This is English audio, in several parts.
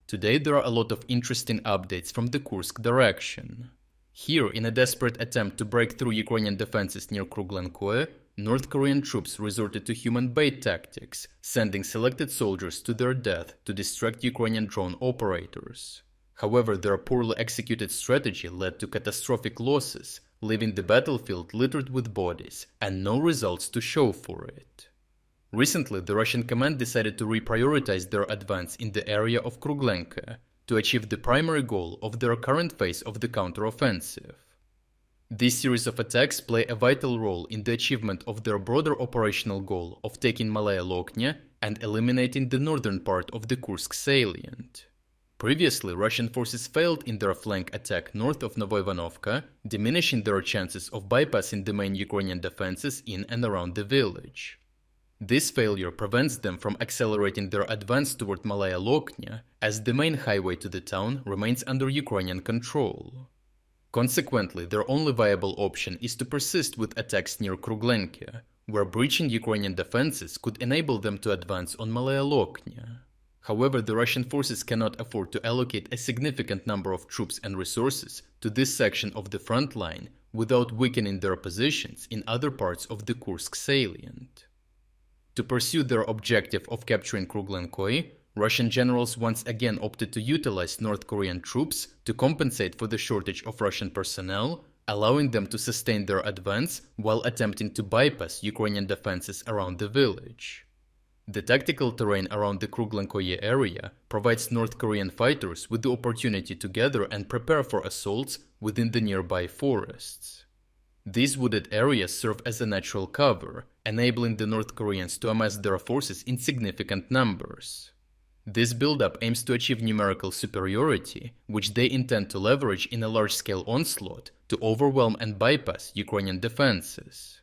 Today there are a lot of interesting updates from the Kursk direction. Here, in a desperate attempt to break through Ukrainian defenses near Kruglenkoe, North Korean troops resorted to human bait tactics, sending selected soldiers to their death to distract Ukrainian drone operators. However, their poorly executed strategy led to catastrophic losses, leaving the battlefield littered with bodies and no results to show for it. Recently, the Russian command decided to reprioritize their advance in the area of Kruglenke to achieve the primary goal of their current phase of the counteroffensive. This series of attacks play a vital role in the achievement of their broader operational goal of taking Malaya Loknya and eliminating the northern part of the Kursk salient. Previously, Russian forces failed in their flank attack north of Novoivanovka, diminishing their chances of bypassing the main Ukrainian defenses in and around the village. This failure prevents them from accelerating their advance toward Malaya Loknya, as the main highway to the town remains under Ukrainian control. Consequently, their only viable option is to persist with attacks near Kruglenke, where breaching Ukrainian defenses could enable them to advance on Malaya Loknya. However, the Russian forces cannot afford to allocate a significant number of troops and resources to this section of the front line without weakening their positions in other parts of the Kursk salient. To pursue their objective of capturing Kruglenkoe, Russian generals once again opted to utilize North Korean troops to compensate for the shortage of Russian personnel, allowing them to sustain their advance while attempting to bypass Ukrainian defenses around the village. The tactical terrain around the Kruglenkoe area provides North Korean fighters with the opportunity to gather and prepare for assaults within the nearby forests. These wooded areas serve as a natural cover, enabling the North Koreans to amass their forces in significant numbers. This buildup aims to achieve numerical superiority, which they intend to leverage in a large-scale onslaught to overwhelm and bypass Ukrainian defenses.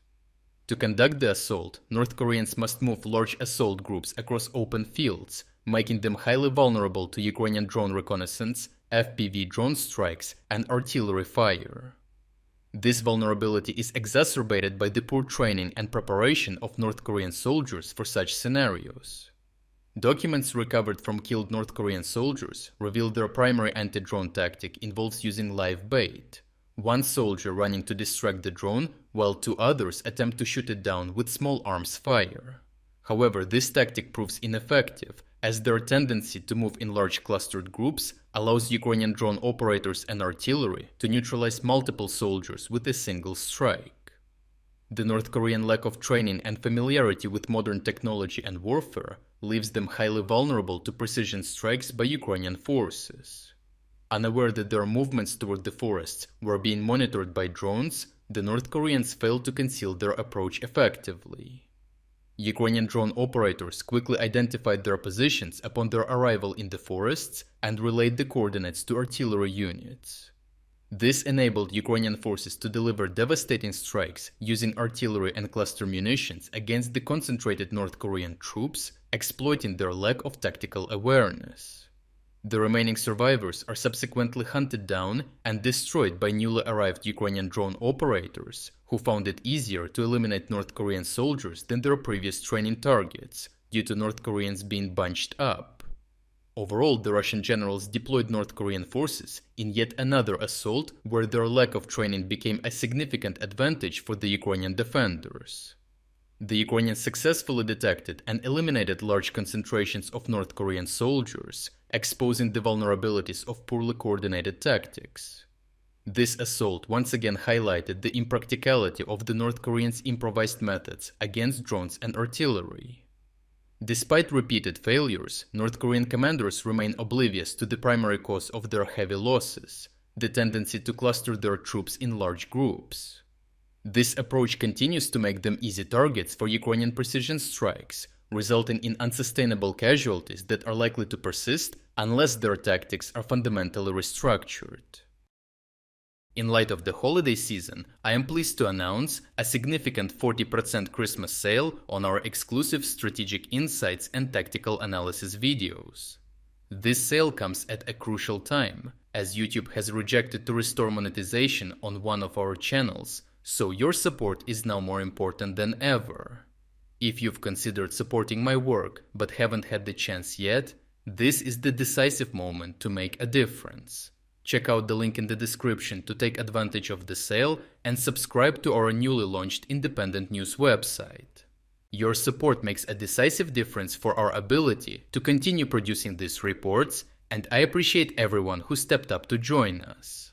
To conduct the assault, North Koreans must move large assault groups across open fields, making them highly vulnerable to Ukrainian drone reconnaissance, FPV drone strikes, and artillery fire. This vulnerability is exacerbated by the poor training and preparation of North Korean soldiers for such scenarios. Documents recovered from killed North Korean soldiers reveal their primary anti-drone tactic involves using live bait. One soldier running to distract the drone, while two others attempt to shoot it down with small arms fire. However, this tactic proves ineffective, as their tendency to move in large clustered groups allows Ukrainian drone operators and artillery to neutralize multiple soldiers with a single strike. The North Korean lack of training and familiarity with modern technology and warfare leaves them highly vulnerable to precision strikes by Ukrainian forces. Unaware that their movements toward the forests were being monitored by drones, the North Koreans failed to conceal their approach effectively. Ukrainian drone operators quickly identified their positions upon their arrival in the forests and relayed the coordinates to artillery units. This enabled Ukrainian forces to deliver devastating strikes using artillery and cluster munitions against the concentrated North Korean troops, exploiting their lack of tactical awareness. The remaining survivors are subsequently hunted down and destroyed by newly arrived Ukrainian drone operators, who found it easier to eliminate North Korean soldiers than their previous training targets, due to North Koreans being bunched up. Overall, the Russian generals deployed North Korean forces in yet another assault where their lack of training became a significant advantage for the Ukrainian defenders. The Ukrainians successfully detected and eliminated large concentrations of North Korean soldiers, exposing the vulnerabilities of poorly coordinated tactics. This assault once again highlighted the impracticality of the North Koreans' improvised methods against drones and artillery. Despite repeated failures, North Korean commanders remain oblivious to the primary cause of their heavy losses, the tendency to cluster their troops in large groups. This approach continues to make them easy targets for Ukrainian precision strikes, resulting in unsustainable casualties that are likely to persist unless their tactics are fundamentally restructured. In light of the holiday season, I am pleased to announce a significant 40% Christmas sale on our exclusive strategic insights and tactical analysis videos. This sale comes at a crucial time, as YouTube has rejected to restore monetization on one of our channels, so your support is now more important than ever. If you've considered supporting my work but haven't had the chance yet, This is the decisive moment to make a difference. Check out the link in the description to take advantage of the sale and subscribe to our newly launched independent news website. Your support makes a decisive difference for our ability to continue producing these reports, and I appreciate everyone who stepped up to join us.